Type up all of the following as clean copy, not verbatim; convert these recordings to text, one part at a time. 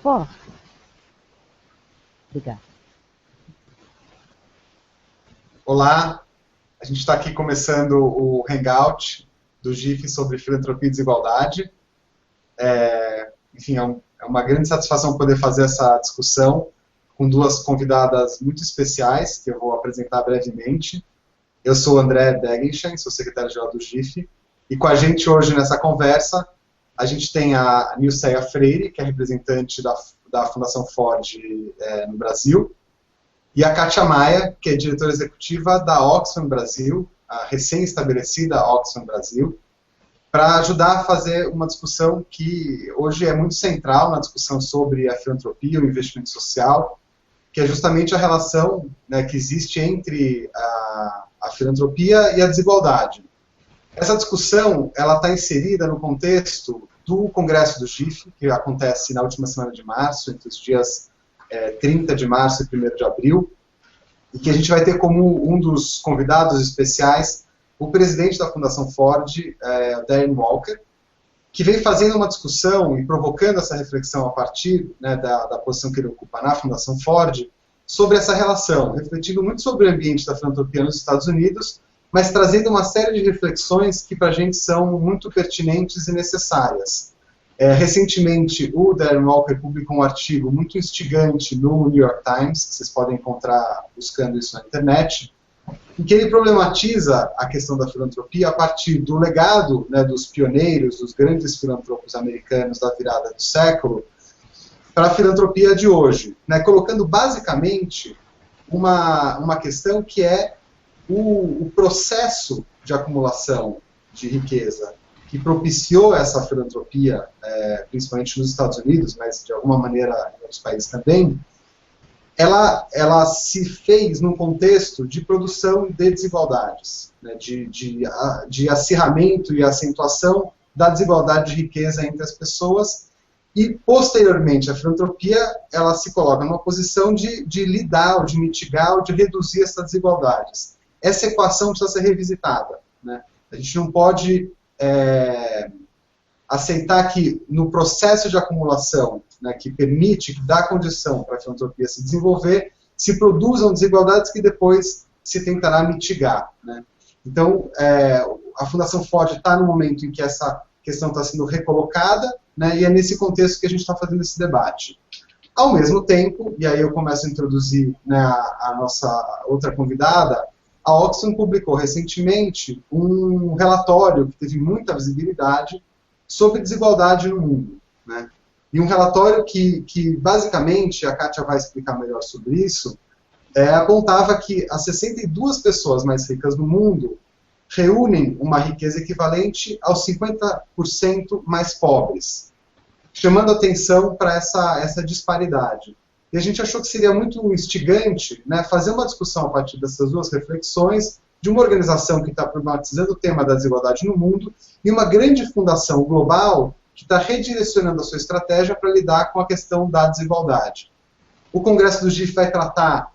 Pô. Obrigada. Olá, a gente está aqui começando o Hangout do GIF sobre filantropia e desigualdade. Enfim, é uma grande satisfação poder fazer essa discussão com duas convidadas muito especiais, que eu vou apresentar brevemente. Eu sou André Begenstein, sou secretário-geral do GIF, e com a gente hoje nessa conversa, a gente tem a Nilceia Freire, que é representante da Fundação Ford no Brasil, e a Kátia Maia, que é diretora executiva da Oxfam Brasil, a recém-estabelecida Oxfam Brasil, para ajudar a fazer uma discussão que hoje é muito central na discussão sobre a filantropia, o investimento social, que é justamente a relação, né, que existe entre a filantropia e a desigualdade. Essa discussão ela está inserida no contexto do Congresso do GIF, que acontece na última semana de março, entre os dias 30 de março e 1º de abril, e que a gente vai ter como um dos convidados especiais o presidente da Fundação Ford, Darren Walker, que vem fazendo uma discussão e provocando essa reflexão a partir, né, da posição que ele ocupa na Fundação Ford, sobre essa relação, refletindo muito sobre o ambiente da filantropia nos Estados Unidos, mas trazendo uma série de reflexões que para a gente são muito pertinentes e necessárias. Recentemente, o Darren Walker publicou um artigo muito instigante no New York Times, que vocês podem encontrar buscando isso na internet, em que ele problematiza a questão da filantropia a partir do legado, né, dos pioneiros, dos grandes filantropos americanos da virada do século, para a filantropia de hoje, né, colocando basicamente uma questão que é o processo de acumulação de riqueza que propiciou essa filantropia, principalmente nos Estados Unidos, mas de alguma maneira em outros países também, ela se fez num contexto de produção de desigualdades, né, de acirramento e acentuação da desigualdade de riqueza entre as pessoas, e posteriormente a filantropia ela se coloca numa posição de lidar, ou de mitigar, ou de reduzir essas desigualdades. Essa equação precisa ser revisitada, né? A gente não pode aceitar que no processo de acumulação, né, que permite, que dá condição para a filantropia se desenvolver, se produzam desigualdades que depois se tentará mitigar, né? Então, a Fundação Ford está no momento em que essa questão está sendo recolocada, né, e é nesse contexto que a gente está fazendo esse debate. Ao mesmo tempo, e aí eu começo a introduzir, né, a nossa outra convidada, a Oxfam publicou recentemente um relatório que teve muita visibilidade sobre desigualdade no mundo, né? E um relatório que basicamente, a Kátia vai explicar melhor sobre isso, apontava que as 62 pessoas mais ricas do mundo reúnem uma riqueza equivalente aos 50% mais pobres, chamando atenção para essa disparidade. E a gente achou que seria muito instigante, né, fazer uma discussão a partir dessas duas reflexões de uma organização que está problematizando o tema da desigualdade no mundo e uma grande fundação global que está redirecionando a sua estratégia para lidar com a questão da desigualdade. O Congresso do GIF vai tratar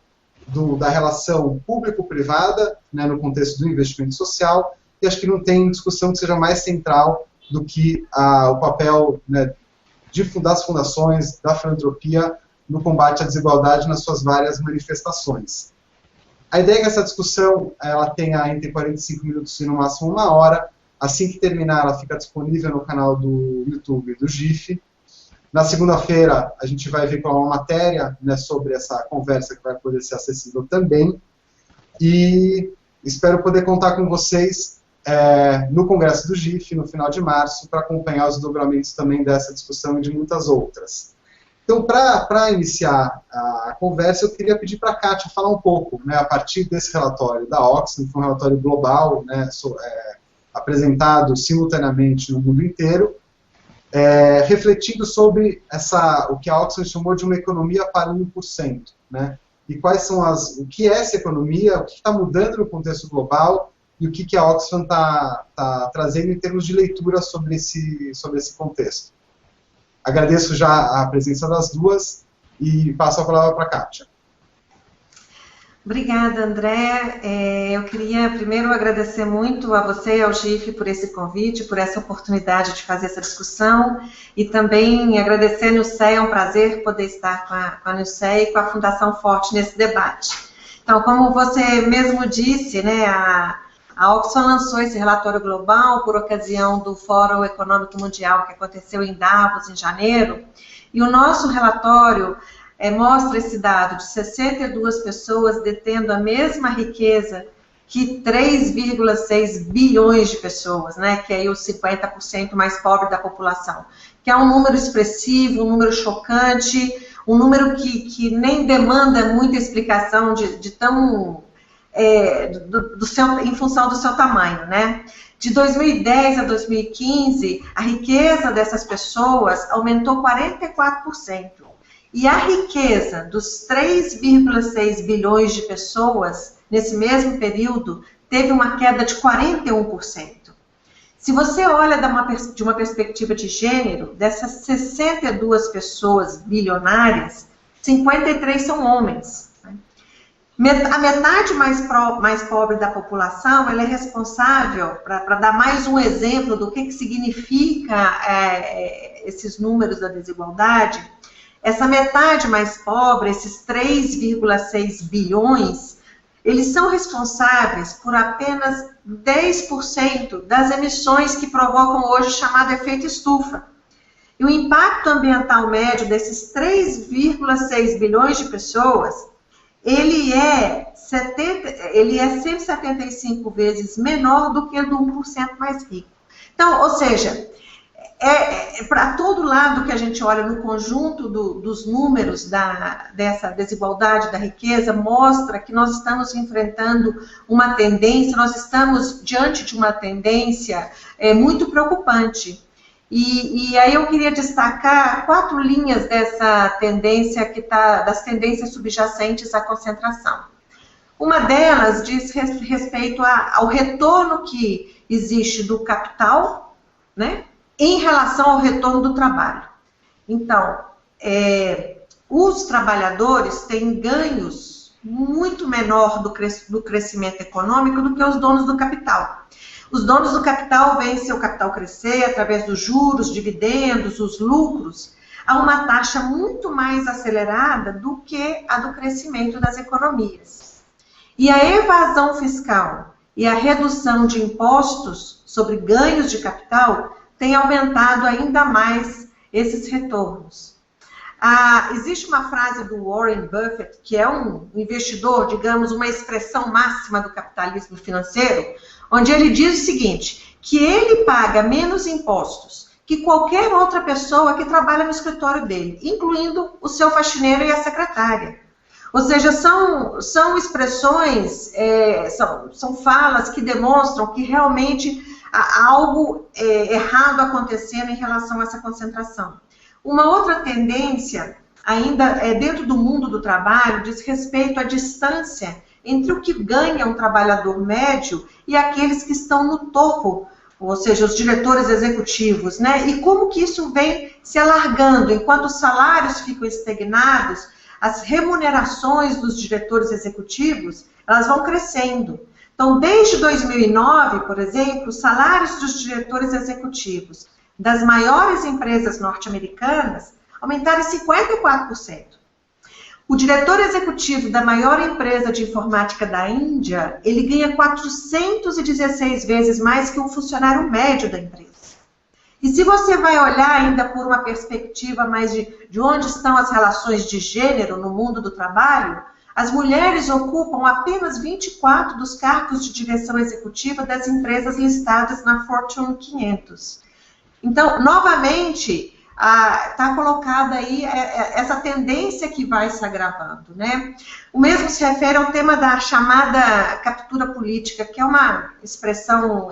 da relação público-privada, né, no contexto do investimento social, e acho que não tem discussão que seja mais central do que o papel, né, das fundações, da filantropia, no combate à desigualdade nas suas várias manifestações. A ideia é que essa discussão ela tenha entre 45 minutos e no máximo 1 hora. Assim que terminar, ela fica disponível no canal do YouTube do GIF. Na segunda-feira, a gente vai ver qual é uma matéria, né, sobre essa conversa que vai poder ser acessível também. E espero poder contar com vocês no Congresso do GIF, no final de março, para acompanhar os desdobramentos também dessa discussão e de muitas outras. Então, para iniciar a conversa, eu queria pedir para a Kátia falar um pouco, né, a partir desse relatório da Oxfam, que foi um relatório global, né, apresentado simultaneamente no mundo inteiro, refletindo sobre o que a Oxfam chamou de uma economia para 1%, né, e quais são o que é essa economia, o que está mudando no contexto global e o que a Oxfam está trazendo em termos de leitura sobre esse contexto. Agradeço já a presença das duas e passo a palavra para a Kátia. Obrigada, André. Eu queria primeiro agradecer muito a você e ao GIF por esse convite, por essa oportunidade de fazer essa discussão, e também agradecer a Nilceia, é um prazer poder estar com a Nilceia e com a Fundação Forte nesse debate. Então, como você mesmo disse, né, a Oxfam lançou esse relatório global por ocasião do Fórum Econômico Mundial que aconteceu em Davos, em janeiro, e o nosso relatório mostra esse dado de 62 pessoas detendo a mesma riqueza que 3,6 bilhões de pessoas, né, que é aí os 50% mais pobre da população, que é um número expressivo, um número chocante, um número que nem demanda muita explicação de tão... em função do seu tamanho, né? De 2010 a 2015, a riqueza dessas pessoas aumentou 44%. E a riqueza dos 3,6 bilhões de pessoas, nesse mesmo período, teve uma queda de 41%. Se você olha de uma perspectiva de gênero, dessas 62 pessoas bilionárias, 53 são homens. A metade mais pobre da população, ela é responsável, para dar mais um exemplo do que significa esses números da desigualdade. Essa metade mais pobre, esses 3,6 bilhões, eles são responsáveis por apenas 10% das emissões que provocam hoje o chamado efeito estufa. E o impacto ambiental médio desses 3,6 bilhões de pessoas, ele é 175 vezes menor do que o do 1% mais rico. Então, ou seja, para todo lado que a gente olha no conjunto dos números dessa desigualdade da riqueza, mostra que nós estamos enfrentando uma tendência, nós estamos diante de uma tendência muito preocupante. E aí eu queria destacar 4 linhas dessa tendência, das tendências subjacentes à concentração. Uma delas diz respeito ao retorno que existe do capital, né, em relação ao retorno do trabalho. Então, os trabalhadores têm ganhos muito menor do crescimento econômico do que os donos do capital. Os donos do capital veem seu capital crescer através dos juros, dividendos, os lucros, a uma taxa muito mais acelerada do que a do crescimento das economias. E a evasão fiscal e a redução de impostos sobre ganhos de capital tem aumentado ainda mais esses retornos. Existe uma frase do Warren Buffett, que é um investidor, digamos, uma expressão máxima do capitalismo financeiro, onde ele diz o seguinte, que ele paga menos impostos que qualquer outra pessoa que trabalha no escritório dele, incluindo o seu faxineiro e a secretária. Ou seja, são expressões, são falas que demonstram que realmente há algo errado acontecendo em relação a essa concentração. Uma outra tendência, ainda dentro do mundo do trabalho, diz respeito à distância entre o que ganha um trabalhador médio e aqueles que estão no topo, ou seja, os diretores executivos, né? E como que isso vem se alargando, enquanto os salários ficam estagnados, as remunerações dos diretores executivos, elas vão crescendo. Então, desde 2009, por exemplo, os salários dos diretores executivos das maiores empresas norte-americanas aumentaram em 54%. O diretor executivo da maior empresa de informática da Índia, ele ganha 416 vezes mais que um funcionário médio da empresa. E se você vai olhar ainda por uma perspectiva mais de onde estão as relações de gênero no mundo do trabalho, as mulheres ocupam apenas 24 dos cargos de direção executiva das empresas listadas na Fortune 500. Então, novamente, está colocada aí essa tendência que vai se agravando, né? O mesmo se refere ao tema da chamada captura política, que é uma expressão,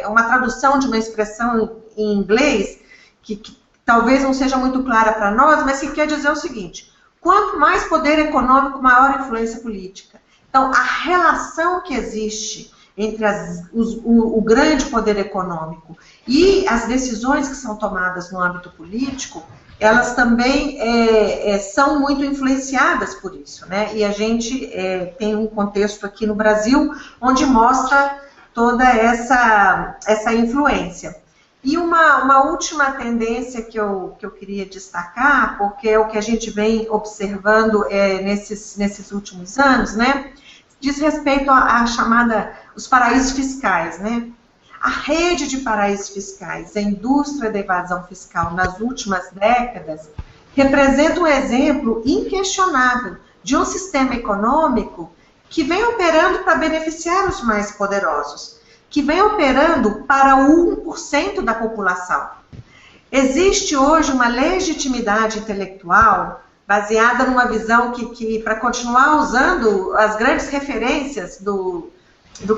uma tradução de uma expressão em inglês, que talvez não seja muito clara para nós, mas que quer dizer o seguinte: quanto mais poder econômico, maior influência política. Então, a relação que existe entre o grande poder econômico e as decisões que são tomadas no âmbito político, elas também são muito influenciadas por isso, né? E a gente tem um contexto aqui no Brasil onde mostra toda essa influência. E uma última tendência que eu queria destacar, porque é o que a gente vem observando nesses últimos anos, né? Diz respeito à chamada, os paraísos fiscais, né? A rede de paraísos fiscais, a indústria da evasão fiscal nas últimas décadas, representa um exemplo inquestionável de um sistema econômico que vem operando para beneficiar os mais poderosos, que vem operando para o 1% da população. Existe hoje uma legitimidade intelectual baseada numa visão que para continuar usando as grandes referências do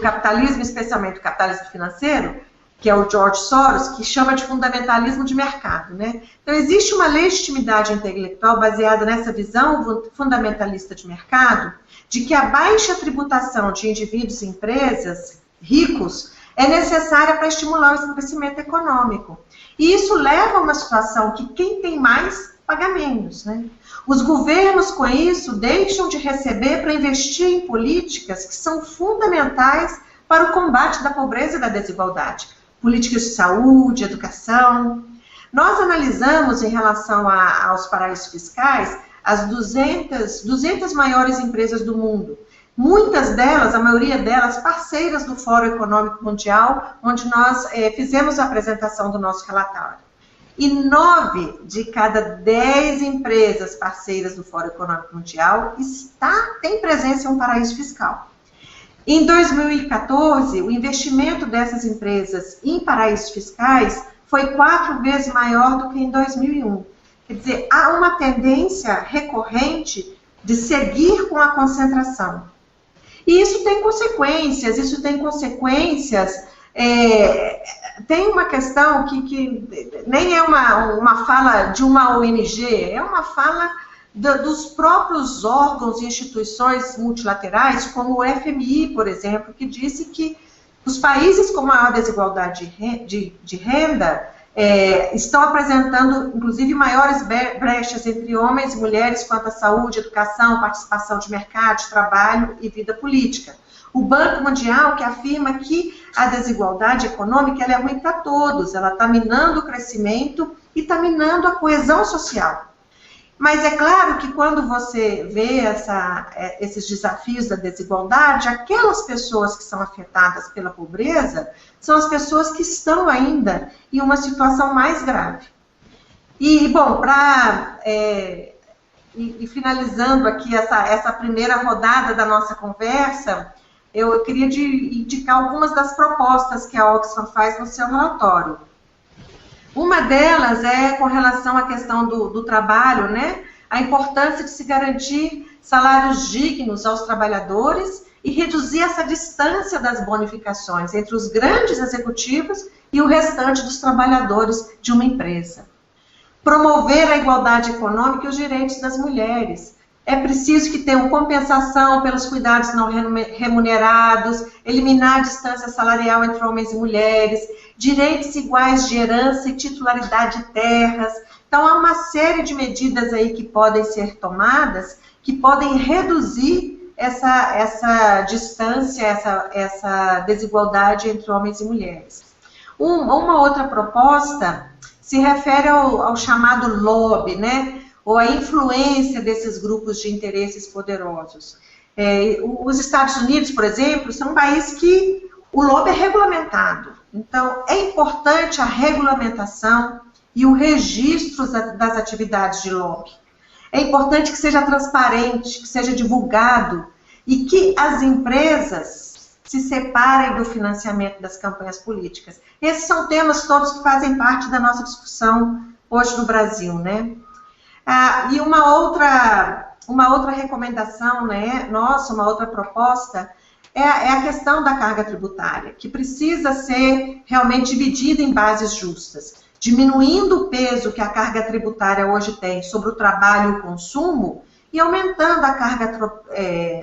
capitalismo, especialmente o capitalismo financeiro, que é o George Soros, que chama de fundamentalismo de mercado, né? Então, existe uma legitimidade intelectual baseada nessa visão fundamentalista de mercado, de que a baixa tributação de indivíduos e empresas ricos é necessária para estimular o crescimento econômico. E isso leva a uma situação que quem tem mais paga menos, né? Os governos, com isso, deixam de receber para investir em políticas que são fundamentais para o combate da pobreza e da desigualdade. Políticas de saúde, educação. Nós analisamos, em relação aos paraísos fiscais, as 200 maiores empresas do mundo. Muitas delas, a maioria delas, parceiras do Fórum Econômico Mundial, onde nós fizemos a apresentação do nosso relatório. E 9 de cada 10 empresas parceiras do Fórum Econômico Mundial tem presença em um paraíso fiscal. Em 2014, o investimento dessas empresas em paraísos fiscais foi 4 vezes maior do que em 2001. Quer dizer, há uma tendência recorrente de seguir com a concentração. E isso tem consequências, tem uma questão que nem é uma fala de uma ONG, é uma fala dos próprios órgãos e instituições multilaterais, como o FMI, por exemplo, que disse que os países com maior desigualdade de renda estão apresentando, inclusive, maiores brechas entre homens e mulheres quanto à saúde, educação, participação de mercado, de trabalho e vida política. O Banco Mundial, que afirma que a desigualdade econômica ela é ruim para todos, ela está minando o crescimento e está minando a coesão social. Mas é claro que quando você vê esses desafios da desigualdade, aquelas pessoas que são afetadas pela pobreza são as pessoas que estão ainda em uma situação mais grave. E, bom, finalizando aqui essa primeira rodada da nossa conversa, eu queria indicar algumas das propostas que a Oxfam faz no seu relatório. Uma delas é com relação à questão do trabalho, né? A importância de se garantir salários dignos aos trabalhadores e reduzir essa distância das bonificações entre os grandes executivos e o restante dos trabalhadores de uma empresa. Promover a igualdade econômica e os direitos das mulheres. É preciso que tenham compensação pelos cuidados não remunerados, eliminar a distância salarial entre homens e mulheres, direitos iguais de herança e titularidade de terras. Então, há uma série de medidas aí que podem ser tomadas, que podem reduzir essa distância, essa desigualdade entre homens e mulheres. Uma outra proposta se refere ao chamado lobby, né? Ou a influência desses grupos de interesses poderosos. Os Estados Unidos, por exemplo, são um país que o lobby é regulamentado. Então, é importante a regulamentação e o registro das atividades de lobby. É importante que seja transparente, que seja divulgado e que as empresas se separem do financiamento das campanhas políticas. Esses são temas todos que fazem parte da nossa discussão hoje no Brasil, né? E uma outra recomendação, né, nossa, uma outra proposta, é a questão da carga tributária, que precisa ser realmente dividida em bases justas, diminuindo o peso que a carga tributária hoje tem sobre o trabalho e o consumo e aumentando a carga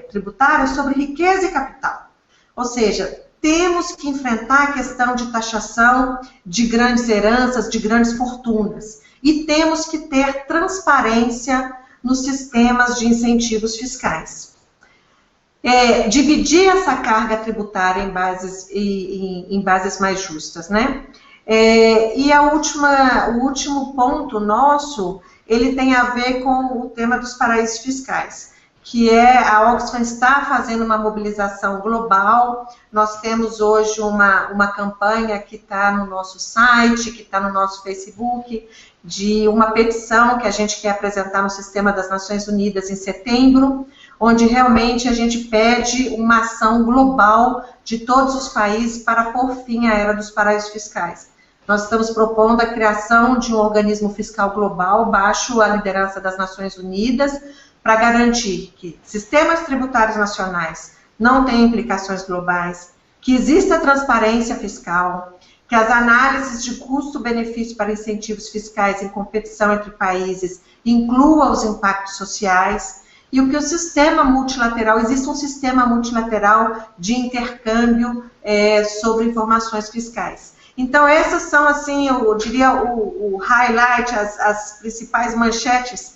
tributária sobre riqueza e capital. Ou seja, temos que enfrentar a questão de taxação de grandes heranças, de grandes fortunas. e temos que ter transparência nos sistemas de incentivos fiscais. Dividir essa carga tributária em bases mais justas, né? E o último ponto nosso, ele tem a ver com o tema dos paraísos fiscais, que a Oxfam está fazendo uma mobilização global. Nós temos hoje uma campanha que está no nosso site, que está no nosso Facebook, de uma petição que a gente quer apresentar no Sistema das Nações Unidas em setembro, onde realmente a gente pede uma ação global de todos os países para pôr fim à era dos paraísos fiscais. Nós estamos propondo a criação de um organismo fiscal global, baixo a liderança das Nações Unidas, para garantir que sistemas tributários nacionais não tenham implicações globais, que exista transparência fiscal, que as análises de custo-benefício para incentivos fiscais em competição entre países incluam os impactos sociais, e o que o sistema multilateral, existe um sistema multilateral de intercâmbio sobre informações fiscais. Então, essas são, assim, eu diria, o highlight, as principais manchetes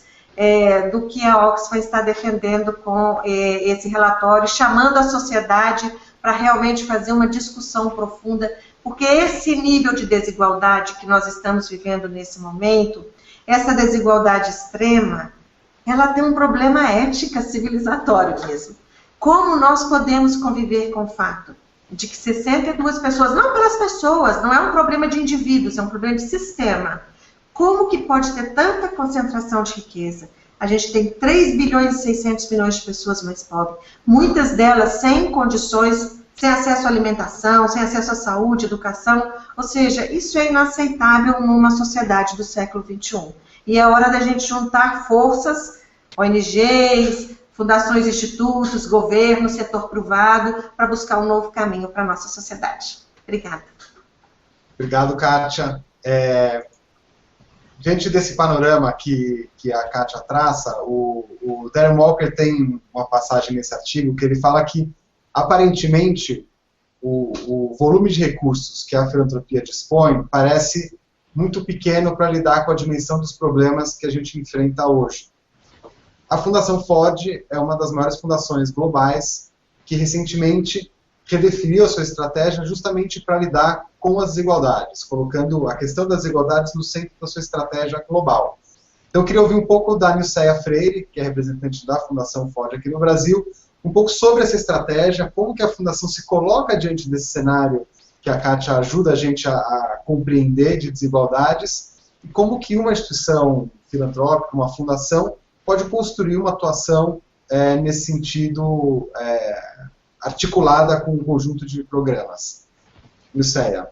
do que a Oxfam está defendendo com esse relatório, chamando a sociedade para realmente fazer uma discussão profunda, porque esse nível de desigualdade que nós estamos vivendo nesse momento, essa desigualdade extrema, ela tem um problema ético civilizatório mesmo. Como nós podemos conviver com o fato de que 62 pessoas, não pelas pessoas, não é um problema de indivíduos, é um problema de sistema. Como que pode ter tanta concentração de riqueza? A gente tem 3 bilhões e 600 milhões de pessoas mais pobres, muitas delas sem condições, sem acesso à alimentação, sem acesso à saúde, educação, ou seja, isso é inaceitável numa sociedade do século XXI. E é hora da gente juntar forças, ONGs, fundações, institutos, governo, setor privado, para buscar um novo caminho para a nossa sociedade. Obrigada. Obrigado, Kátia. Diante desse panorama que a Kátia traça, o Darren Walker tem uma passagem nesse artigo que ele fala que, aparentemente, o volume de recursos que a filantropia dispõe parece muito pequeno para lidar com a dimensão dos problemas que a gente enfrenta hoje. A Fundação Ford é uma das maiores fundações globais que recentemente redefiniu a sua estratégia justamente para lidar com as desigualdades, colocando a questão das desigualdades no centro da sua estratégia global. Então eu queria ouvir um pouco da Nilceia Freire, que é representante da Fundação Ford aqui no Brasil, um pouco sobre essa estratégia, como que a Fundação se coloca diante desse cenário que a Kátia ajuda a gente a compreender de desigualdades, e como que uma instituição filantrópica, uma fundação, pode construir uma atuação nesse sentido articulada com um conjunto de programas. Nilceia.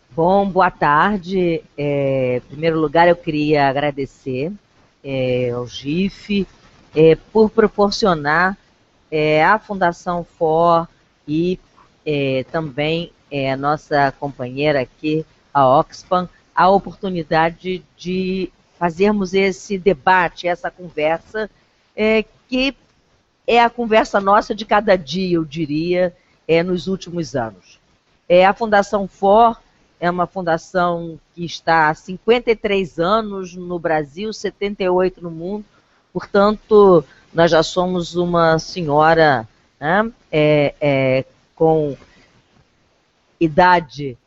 Bom, boa tarde. Em primeiro lugar, eu queria agradecer ao GIF por proporcionar à Fundação FOR e também a nossa companheira aqui, a Oxfam, a oportunidade de fazermos esse debate, essa conversa, que é a conversa nossa de cada dia, eu diria, nos últimos anos. A Fundação FOR é uma fundação que está há 53 anos no Brasil, 78 no mundo, portanto, nós já somos uma senhora, né, com idade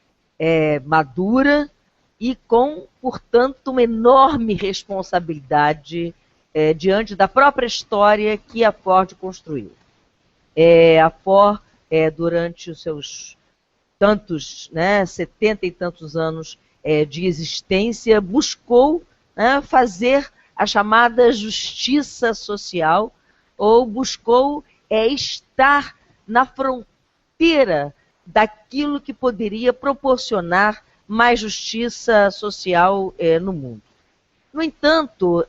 madura e com, portanto, uma enorme responsabilidade diante da própria história que a Ford construiu. A Ford, durante os seus tantos, 70 e tantos anos de existência, buscou fazer a chamada justiça social, ou buscou estar na fronteira daquilo que poderia proporcionar mais justiça social no mundo. No entanto,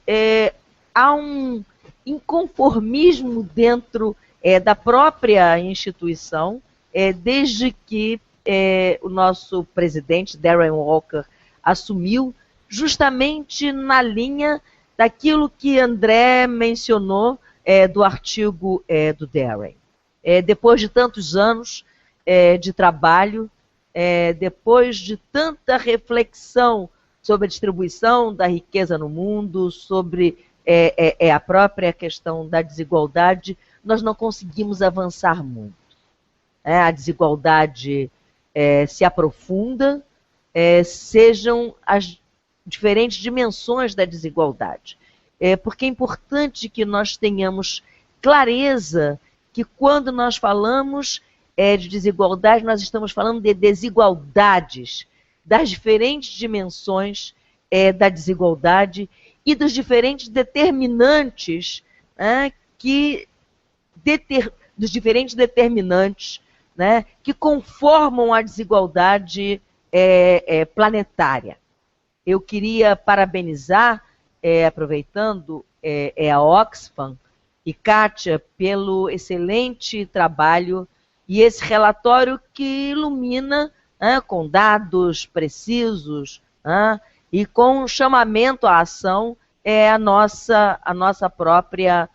há um inconformismo dentro da própria instituição, desde que o nosso presidente, Darren Walker, assumiu, justamente na linha daquilo que André mencionou do artigo do Darren. Depois de tantos anos de trabalho, depois de tanta reflexão sobre a distribuição da riqueza no mundo, sobre a própria questão da desigualdade, nós não conseguimos avançar muito. A desigualdade se aprofunda, sejam as diferentes dimensões da desigualdade. Porque é importante que nós tenhamos clareza que quando nós falamos de desigualdade, nós estamos falando de desigualdades, das diferentes dimensões da desigualdade e dos diferentes determinantes dos diferentes determinantes, né, que conformam a desigualdade planetária. Eu queria parabenizar, aproveitando, a Oxfam e Kátia pelo excelente trabalho e esse relatório que ilumina com dados precisos e com um chamamento à ação a nossa própria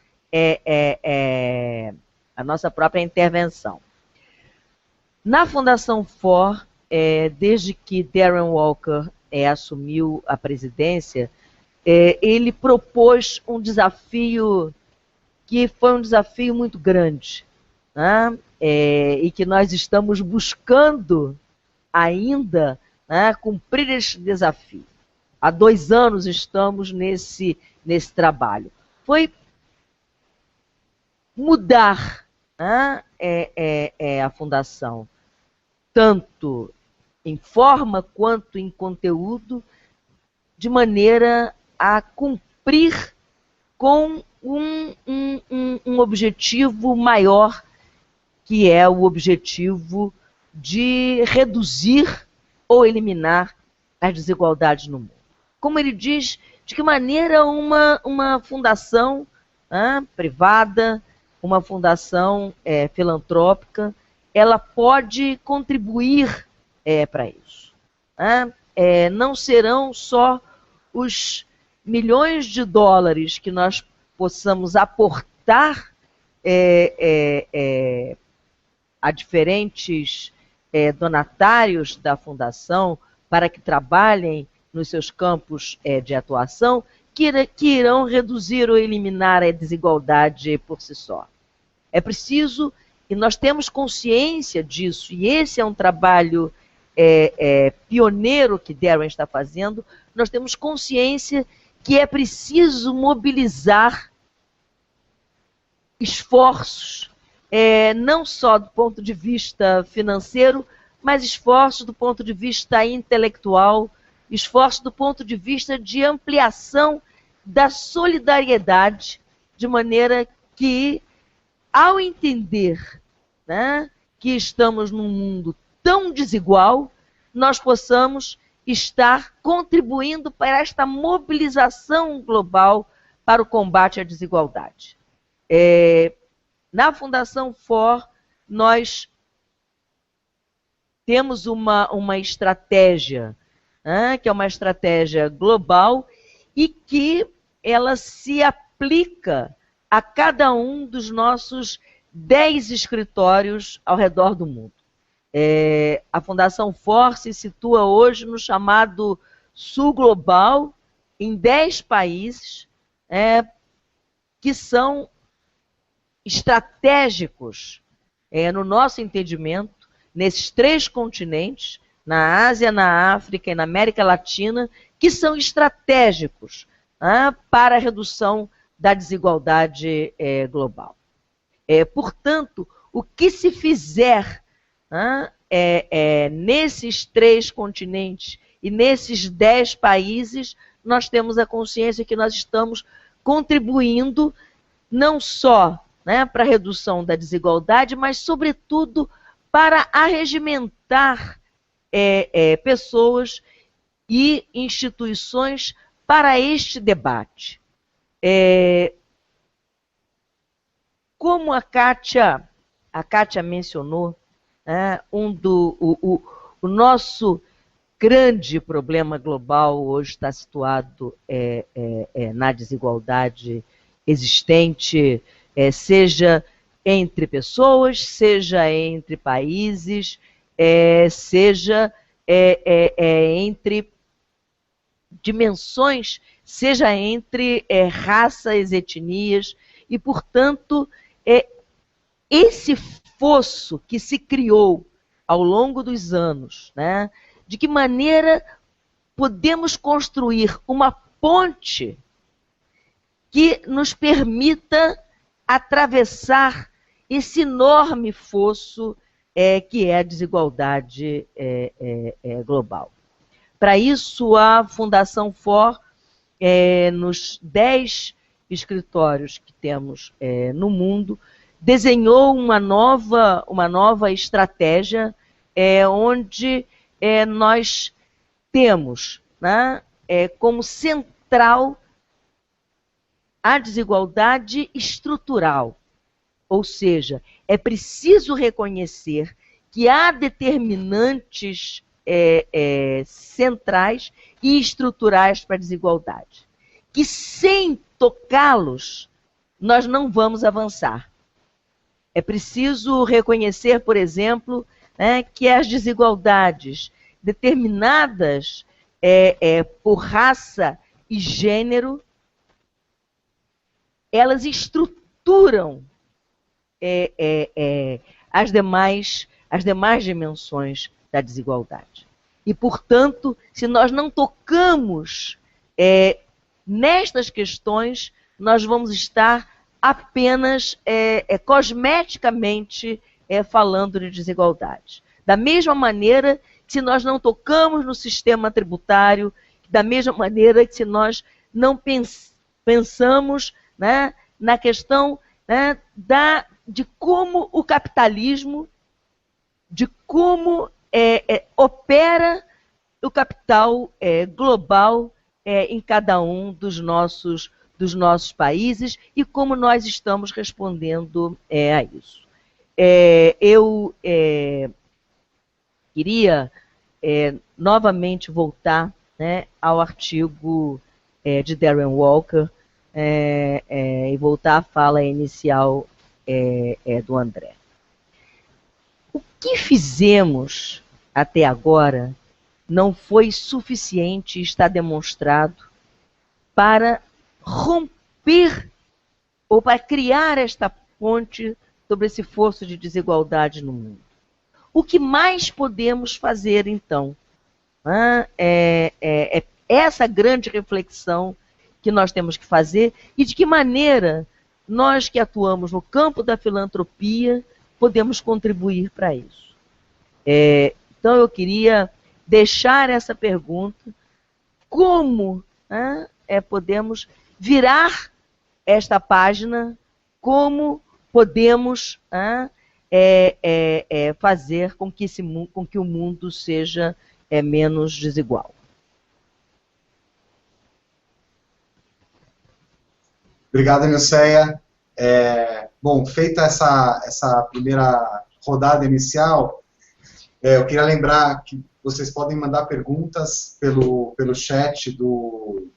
intervenção. Na Fundação FOR, desde que Darren Walker assumiu a presidência, ele propôs um desafio que foi um desafio muito grande, né? E que nós estamos buscando ainda cumprir esse desafio. Há 2 anos estamos nesse trabalho. Foi mudar a Fundação, tanto em forma quanto em conteúdo, de maneira a cumprir com um objetivo maior, que é o objetivo de reduzir ou eliminar as desigualdades no mundo. Como ele diz, de que maneira uma fundação privada, uma fundação filantrópica, ela pode contribuir para isso. Não serão só os milhões de dólares que nós possamos aportar a diferentes donatários da fundação para que trabalhem nos seus campos de atuação, que irão reduzir ou eliminar a desigualdade por si só. É preciso, e nós temos consciência disso, e esse é um trabalho pioneiro que Darren está fazendo, nós temos consciência que é preciso mobilizar esforços, não só do ponto de vista financeiro, mas esforços do ponto de vista intelectual, esforços do ponto de vista de ampliação da solidariedade, de maneira que, ao entender que estamos num mundo tão desigual, nós possamos estar contribuindo para esta mobilização global para o combate à desigualdade. Na Fundação FOR, nós temos uma estratégia, que é uma estratégia global e que ela se aplica a cada um dos nossos 10 escritórios ao redor do mundo. A Fundação FOR se situa hoje no chamado Sul Global, em 10 países, que são estratégicos, no nosso entendimento, nesses 3 continentes, na Ásia, na África e na América Latina, que são estratégicos para a redução da desigualdade global. Portanto, o que se fizer nesses 3 continentes e nesses 10 países, nós temos a consciência que nós estamos contribuindo não só para a redução da desigualdade, mas, sobretudo, para arregimentar pessoas e instituições para este debate. Como a Kátia mencionou, o nosso grande problema global hoje está situado na desigualdade existente, seja entre pessoas, seja entre países, seja entre dimensões, seja entre raças, etnias, e, portanto, esse fosso que se criou ao longo dos anos, né, de que maneira podemos construir uma ponte que nos permita atravessar esse enorme fosso que é a desigualdade global. Para isso, a Fundação FOR, nos 10 escritórios que temos no mundo, desenhou uma nova estratégia onde nós temos, né, como central a desigualdade estrutural. Ou seja, é preciso reconhecer que há determinantes centrais e estruturais para a desigualdade, que sem tocá-los, nós não vamos avançar. É preciso reconhecer, por exemplo, né, que as desigualdades determinadas por raça e gênero, elas estruturam as demais dimensões da desigualdade. E, portanto, se nós não tocamos nestas questões, nós vamos estar apenas cosmeticamente falando de desigualdade. Da mesma maneira que se nós não tocamos no sistema tributário, da mesma maneira que se nós não pensamos, né, na questão, né, de como o capitalismo, de como opera o capital global em cada um dos nossos países e como nós estamos respondendo a isso. Eu queria novamente voltar, né, ao artigo de Darren Walker e voltar à fala inicial do André. O que fizemos até agora não foi suficiente, está demonstrado, para romper ou para criar esta ponte sobre esse fosso de desigualdade no mundo. O que mais podemos fazer, então? É essa grande reflexão que nós temos que fazer e de que maneira nós que atuamos no campo da filantropia podemos contribuir para isso. Então, eu queria deixar essa pergunta: como podemos virar esta página, como podemos fazer com que o mundo seja menos desigual. Obrigado, Nilceia. Bom, feita essa primeira rodada inicial, eu queria lembrar que vocês podem mandar perguntas pelo chat do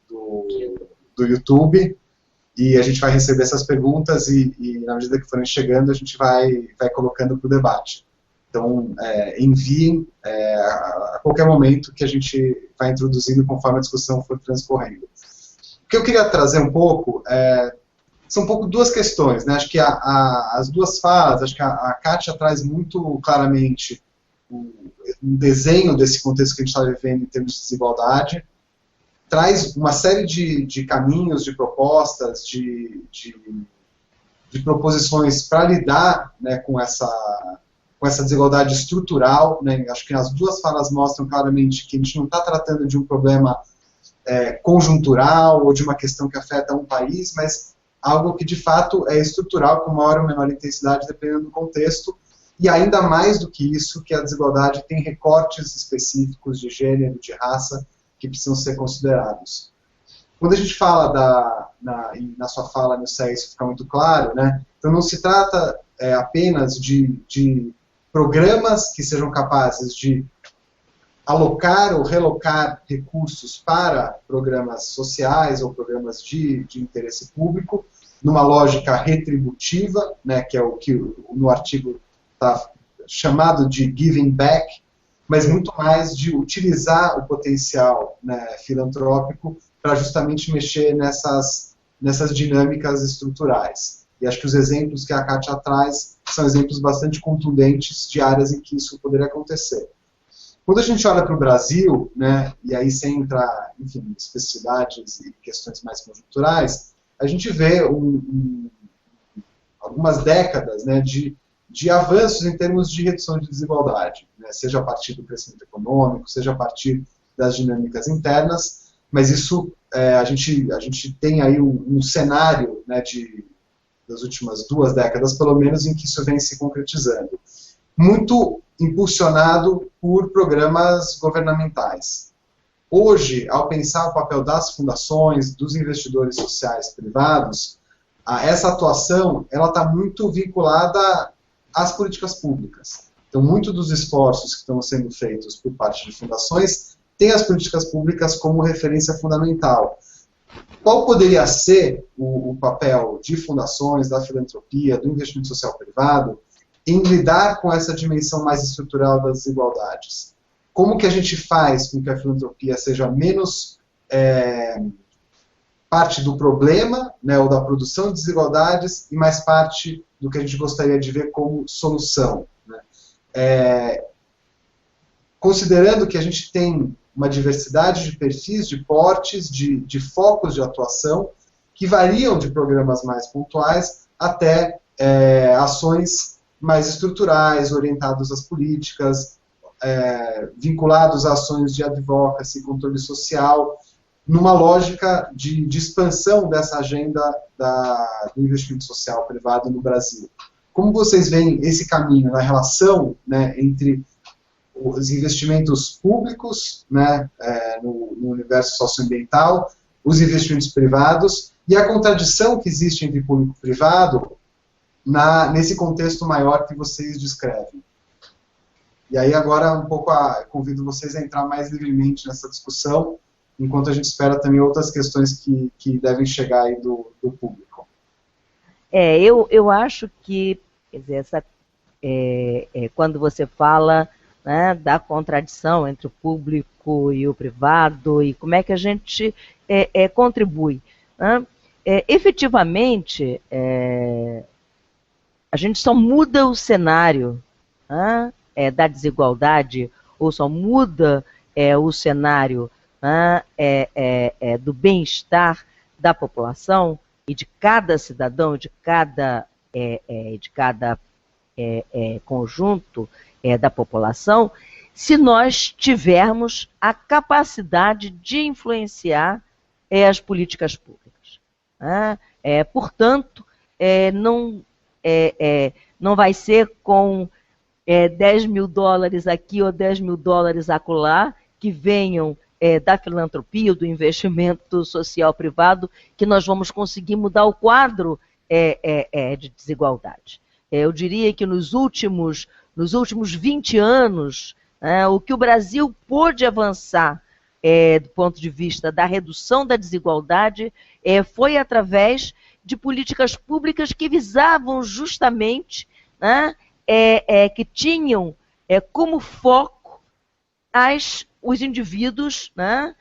YouTube, e a gente vai receber essas perguntas e na medida que forem chegando, a gente vai colocando para o debate. Então, enviem a qualquer momento que a gente vai introduzindo conforme a discussão for transcorrendo. O que eu queria trazer um pouco são um pouco duas questões, né? Acho que as duas falas, acho que a Kátia traz muito claramente um desenho desse contexto que a gente está vivendo em termos de desigualdade, traz uma série de caminhos, de propostas, de proposições para lidar, né, com essa desigualdade estrutural, né? Acho que as duas falas mostram claramente que a gente não está tratando de um problema conjuntural ou de uma questão que afeta um país, mas algo que de fato é estrutural, com maior ou menor intensidade, dependendo do contexto, e ainda mais do que isso, que a desigualdade tem recortes específicos de gênero, de raça, que precisam ser considerados. Quando a gente fala na sua fala, Nilceia, isso fica muito claro, né? Então não se trata apenas de programas que sejam capazes de alocar ou relocar recursos para programas sociais ou programas de interesse público, numa lógica retributiva, né, que é o que no artigo está chamado de giving back, mas muito mais de utilizar o potencial, né, filantrópico para justamente mexer nessas dinâmicas estruturais. E acho que os exemplos que a Kátia traz são exemplos bastante contundentes de áreas em que isso poderia acontecer. Quando a gente olha para o Brasil, né, e aí sem entrar, enfim, em especificidades e questões mais conjunturais, a gente vê algumas décadas, né, de avanços em termos de redução de desigualdade, né, seja a partir do crescimento econômico, seja a partir das dinâmicas internas, mas isso, a gente tem aí um cenário, né, das últimas 2 décadas, pelo menos, em que isso vem se concretizando. Muito impulsionado por programas governamentais. Hoje, ao pensar o papel das fundações, dos investidores sociais privados, essa atuação ela está muito vinculada às políticas públicas. Então, muito dos esforços que estão sendo feitos por parte de fundações têm as políticas públicas como referência fundamental. Qual poderia ser o papel de fundações, da filantropia, do investimento social privado, em lidar com essa dimensão mais estrutural das desigualdades? Como que a gente faz com que a filantropia seja menos parte do problema, né, ou da produção de desigualdades, e mais parte do que a gente gostaria de ver como solução, né? Considerando que a gente tem uma diversidade de perfis, de portes, de focos de atuação, que variam de programas mais pontuais até ações mais estruturais, orientados às políticas, vinculados a ações de advocacy, controle social, numa lógica de expansão dessa agenda do investimento social privado no Brasil. Como vocês veem esse caminho na relação, né, entre os investimentos públicos, né, no universo socioambiental, os investimentos privados, e a contradição que existe entre público e privado nesse contexto maior que vocês descrevem? E aí agora um pouco convido vocês a entrar mais livremente nessa discussão, enquanto a gente espera também outras questões que devem chegar aí do público. Eu acho que, quer dizer, quando você fala, né, da contradição entre o público e o privado, e como é que a gente contribui, né? Efetivamente, a gente só muda o cenário, né, da desigualdade, ou só muda o cenário, né, do bem-estar da população e de cada cidadão, de cada conjunto da população, se nós tivermos a capacidade de influenciar as políticas públicas, né? Portanto, não vai ser com 10 mil dólares aqui ou 10 mil dólares acolá que venham da filantropia, do investimento social privado, que nós vamos conseguir mudar o quadro de desigualdade. Eu diria que nos últimos 20 anos, o que o Brasil pôde avançar do ponto de vista da redução da desigualdade foi através de políticas públicas que visavam justamente, né, que tinham como foco os indivíduos, né,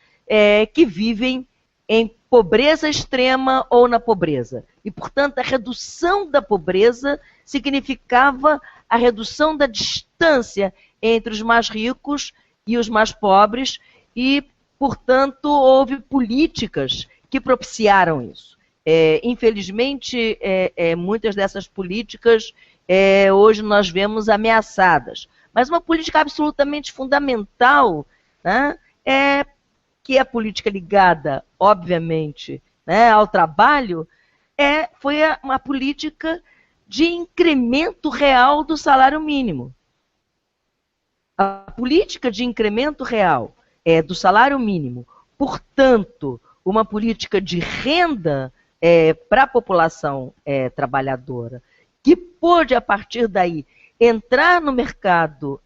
que vivem em pobreza extrema ou na pobreza. E, portanto, a redução da pobreza significava a redução da distância entre os mais ricos e os mais pobres e, portanto, houve políticas que propiciaram isso. Infelizmente, muitas dessas políticas hoje nós vemos ameaçadas. Mas uma política absolutamente fundamental, né, que é a política ligada, obviamente, né, ao trabalho, foi uma política de incremento real do salário mínimo. A política de incremento real do salário mínimo, portanto, uma política de renda para a população trabalhadora, que pôde, a partir daí, entrar no mercado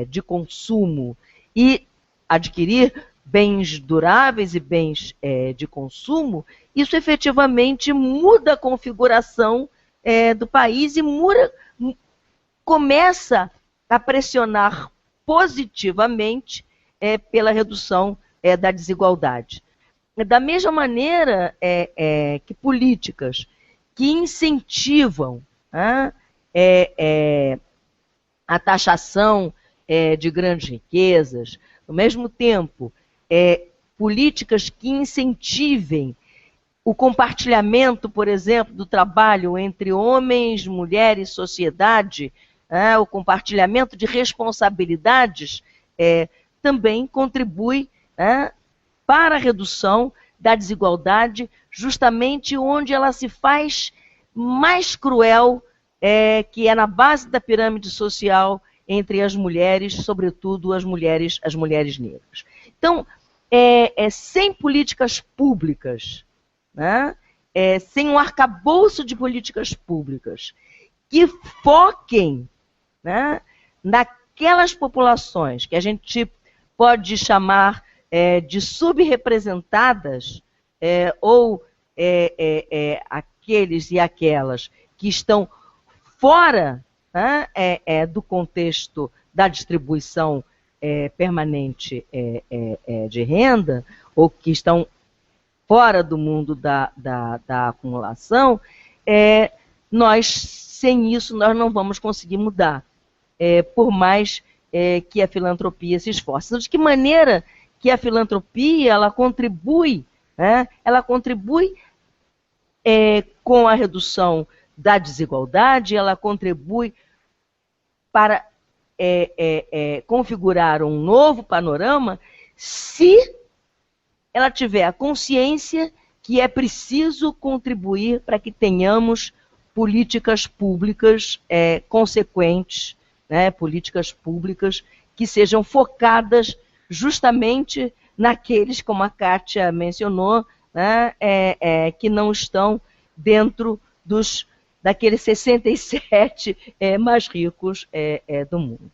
de consumo e adquirir bens duráveis e bens de consumo, isso efetivamente muda a configuração do país e começa a pressionar positivamente pela redução da desigualdade. Da mesma maneira que políticas que incentivam a taxação de grandes riquezas, ao mesmo tempo, políticas que incentivem o compartilhamento, por exemplo, do trabalho entre homens, mulheres, sociedade, o compartilhamento de responsabilidades, também contribui para a redução da desigualdade, justamente onde ela se faz mais cruel, que é na base da pirâmide social entre as mulheres, sobretudo as mulheres negras. Então, sem políticas públicas, sem um arcabouço de políticas públicas que foquem naquelas populações que a gente pode chamar de subrepresentadas, ou aqueles e aquelas que estão fora do contexto da distribuição permanente de renda, ou que estão fora do mundo da acumulação, sem isso, nós não vamos conseguir mudar, por mais que a filantropia se esforce. Então, de que maneira que a filantropia ela contribui com a redução da desigualdade, ela contribui para configurar um novo panorama, se ela tiver a consciência que é preciso contribuir para que tenhamos políticas públicas consequentes, políticas públicas que sejam focadas justamente naqueles, como a Kátia mencionou, que não estão dentro daqueles 67 mais ricos do mundo.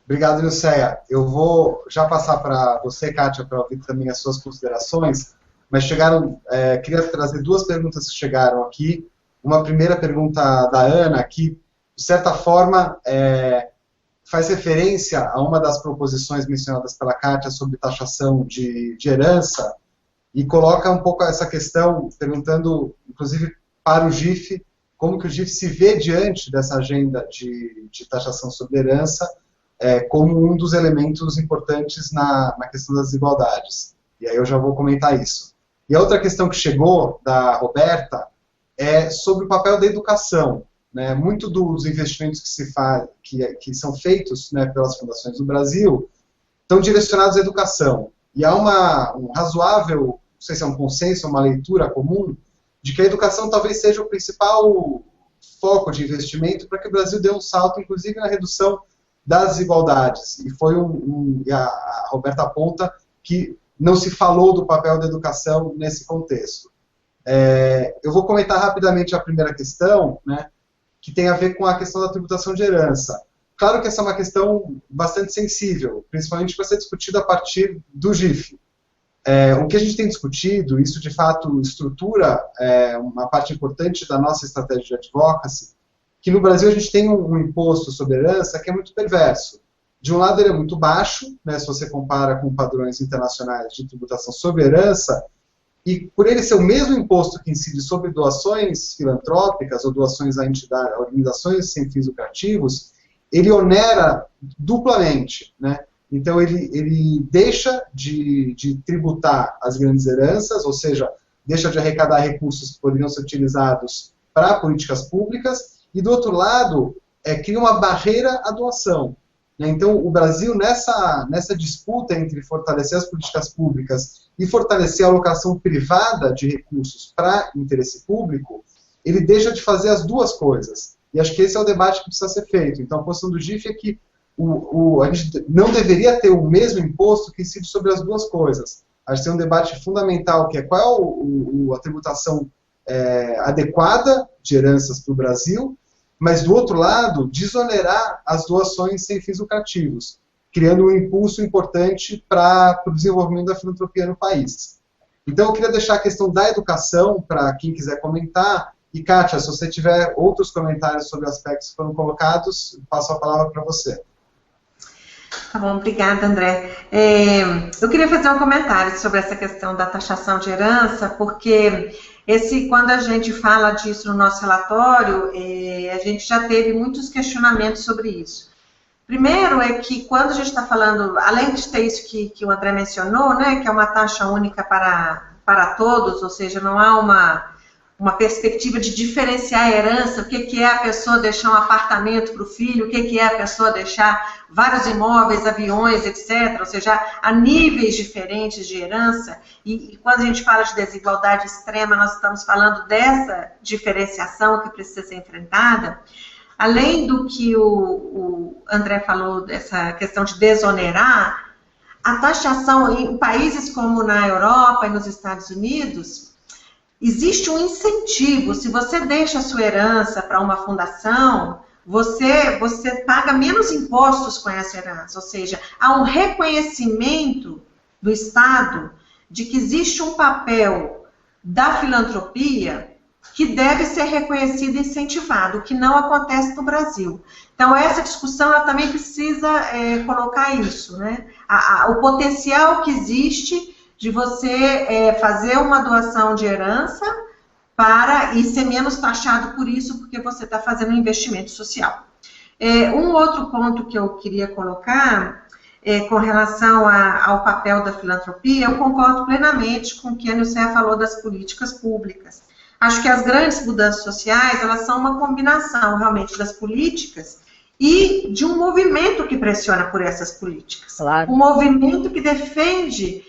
Obrigado, Nilceia. Eu vou já passar para você, Kátia, para ouvir também as suas considerações, mas queria trazer duas perguntas que chegaram aqui. Uma primeira pergunta da Ana, que, de certa forma, faz referência a uma das proposições mencionadas pela Kátia sobre taxação de herança, e coloca um pouco essa questão, perguntando, inclusive, para o GIF, como que o GIF se vê diante dessa agenda de taxação sobre herança, como um dos elementos importantes na questão das desigualdades. E aí eu já vou comentar isso. E a outra questão que chegou, da Roberta, é sobre o papel da educação. Muito dos investimentos que são feitos pelas fundações do Brasil estão direcionados à educação. E há um razoável, não sei se é um consenso, uma leitura comum, de que a educação talvez seja o principal foco de investimento para que o Brasil dê um salto, inclusive na redução das desigualdades. E a Roberta aponta que não se falou do papel da educação nesse contexto. Eu vou comentar rapidamente a primeira questão, que tem a ver com a questão da tributação de herança. Claro que essa é uma questão bastante sensível, principalmente para ser discutida a partir do GIF. O que a gente tem discutido, isso de fato estrutura uma parte importante da nossa estratégia de advocacy, que no Brasil a gente tem um imposto sobre herança que é muito perverso. De um lado ele é muito baixo, se você compara com padrões internacionais de tributação sobre herança, e por ele ser o mesmo imposto que incide sobre doações filantrópicas ou doações a organizações sem fins lucrativos, ele onera duplamente. Então ele deixa de tributar as grandes heranças, ou seja, deixa de arrecadar recursos que poderiam ser utilizados para políticas públicas, e do outro lado, cria uma barreira à doação. Então, o Brasil, nessa disputa entre fortalecer as políticas públicas e fortalecer a alocação privada de recursos para interesse público, ele deixa de fazer as duas coisas. E acho que esse é o debate que precisa ser feito. Então, a posição do GIF é que a gente não deveria ter o mesmo imposto que incide sobre as duas coisas. Acho que tem um debate fundamental, que é qual é a tributação adequada de heranças para o Brasil, mas, do outro lado, desonerar as doações sem fins lucrativos, criando um impulso importante para o desenvolvimento da filantropia no país. Então, eu queria deixar a questão da educação, para quem quiser comentar, E, Kátia, se você tiver outros comentários sobre aspectos que foram colocados, passo a palavra para você. Tá bom, obrigada, André. Eu queria fazer um comentário sobre essa questão da taxação de herança, porque quando a gente fala disso no nosso relatório, a gente já teve muitos questionamentos sobre isso. Primeiro é que quando a gente está falando, além de ter isso que o André mencionou, né, que é uma taxa única para todos, ou seja, não há uma perspectiva de diferenciar a herança, o que é a pessoa deixar um apartamento para o filho, o que é a pessoa deixar vários imóveis, aviões, etc. Ou seja, há níveis diferentes de herança, e quando a gente fala de desigualdade extrema, nós estamos falando dessa diferenciação que precisa ser enfrentada. Além do que o André falou, dessa questão de desonerar, a taxação em países como na Europa e nos Estados Unidos, existe um incentivo. Se você deixa a sua herança para uma fundação, você paga menos impostos com essa herança. Ou seja, há um reconhecimento do Estado de que existe um papel da filantropia que deve ser reconhecido e incentivado, o que não acontece no Brasil. Então, essa discussão ela também precisa colocar isso, né? O potencial que existe de você fazer uma doação de herança e ser menos taxado por isso, porque você está fazendo um investimento social. Um outro ponto que eu queria colocar, com relação ao papel da filantropia, eu concordo plenamente com o que a Nilceia falou das políticas públicas. Acho que as grandes mudanças sociais, elas são uma combinação, realmente, das políticas e de um movimento que pressiona por essas políticas. Claro. Um movimento que defende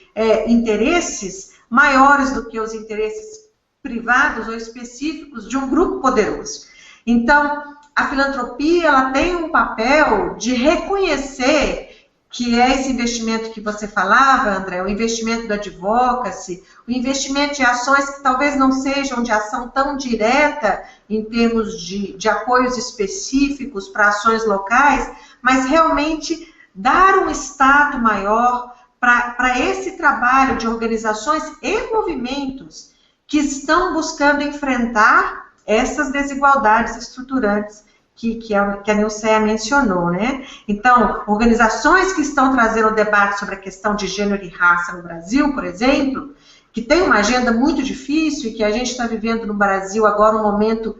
interesses maiores do que os interesses privados ou específicos de um grupo poderoso. Então, a filantropia, ela tem um papel de reconhecer que é esse investimento que você falava, André, o investimento do advocacy, o investimento de ações que talvez não sejam de ação tão direta em termos de apoios específicos para ações locais, mas realmente dar um status maior para esse trabalho de organizações e movimentos que estão buscando enfrentar essas desigualdades estruturantes que a Nilceia mencionou, né? Então, organizações que estão trazendo debate sobre a questão de gênero e raça no Brasil, por exemplo, que tem uma agenda muito difícil e que a gente está vivendo no Brasil agora um momento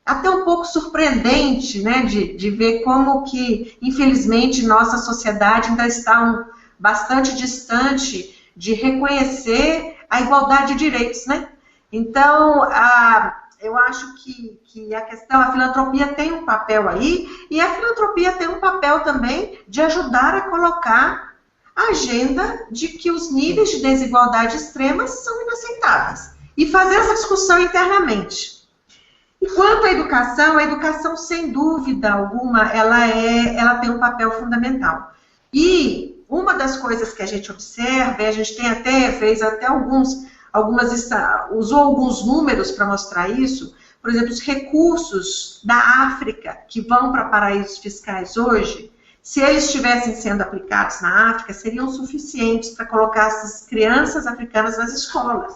até um pouco surpreendente, né? De ver como que, infelizmente, nossa sociedade ainda está bastante distante de reconhecer a igualdade de direitos, né? Então, eu acho que a filantropia tem um papel aí, e a filantropia tem um papel também de ajudar a colocar a agenda de que os níveis de desigualdade extremas são inaceitáveis, e fazer essa discussão internamente. E quanto à educação, sem dúvida alguma, ela tem um papel fundamental. E uma das coisas que a gente observa, e a gente fez até usou alguns números para mostrar isso. Por exemplo, os recursos da África que vão para paraísos fiscais hoje, se eles estivessem sendo aplicados na África, seriam suficientes para colocar essas crianças africanas nas escolas.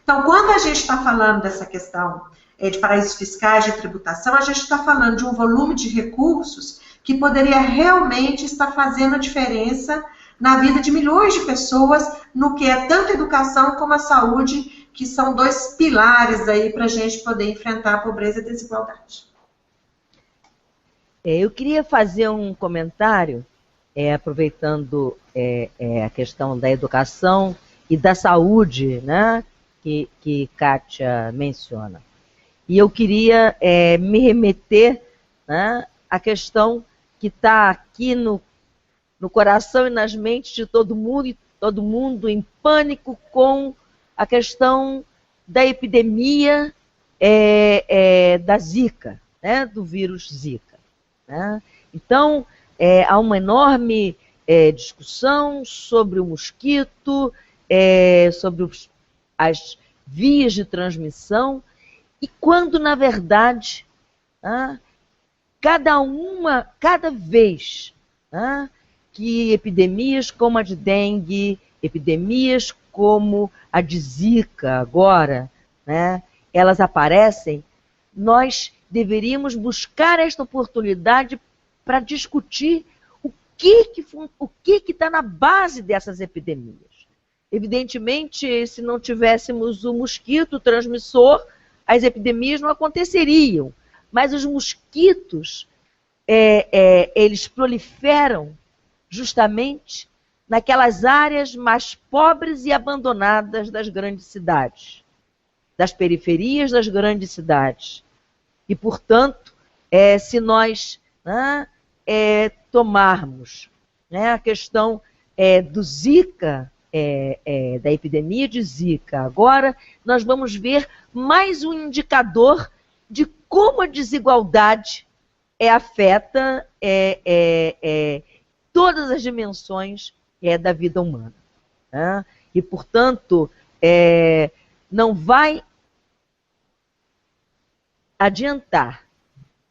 Então, quando a gente está falando dessa questão de paraísos fiscais, de tributação, a gente está falando de um volume de recursos que poderia realmente estar fazendo a diferença na vida de milhões de pessoas, no que é tanto a educação como a saúde, que são dois pilares aí para a gente poder enfrentar a pobreza e a desigualdade. Eu queria fazer um comentário, aproveitando a questão da educação e da saúde, né, que Kátia menciona. E eu queria me remeter, né, à questão que está aqui no coração e nas mentes de todo mundo em pânico com a questão da epidemia da Zika, né, do vírus Zika. Né? Então, há uma enorme discussão sobre o mosquito, sobre as vias de transmissão, e quando, na verdade, cada vez que epidemias como a de dengue, epidemias como a de Zika agora, né, elas aparecem, nós deveríamos buscar esta oportunidade para discutir o que está na base dessas epidemias. Evidentemente, se não tivéssemos o mosquito transmissor, as epidemias não aconteceriam. Mas os mosquitos, eles proliferam justamente naquelas áreas mais pobres e abandonadas das grandes cidades, das periferias das grandes cidades. E, portanto, se nós tomarmos a questão do Zika, da epidemia de Zika, agora nós vamos ver mais um indicador de como a desigualdade afeta todas as dimensões da vida humana. Né? E, portanto, não vai adiantar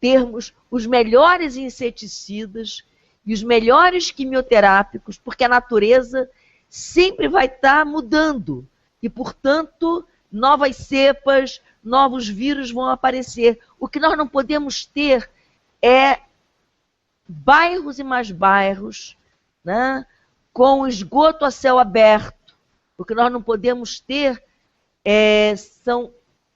termos os melhores inseticidas e os melhores quimioterápicos, porque a natureza sempre vai estar mudando. E, portanto, novas cepas, novos vírus vão aparecer. O que nós não podemos ter é bairros e mais bairros, né, com esgoto a céu aberto. O que nós não podemos ter são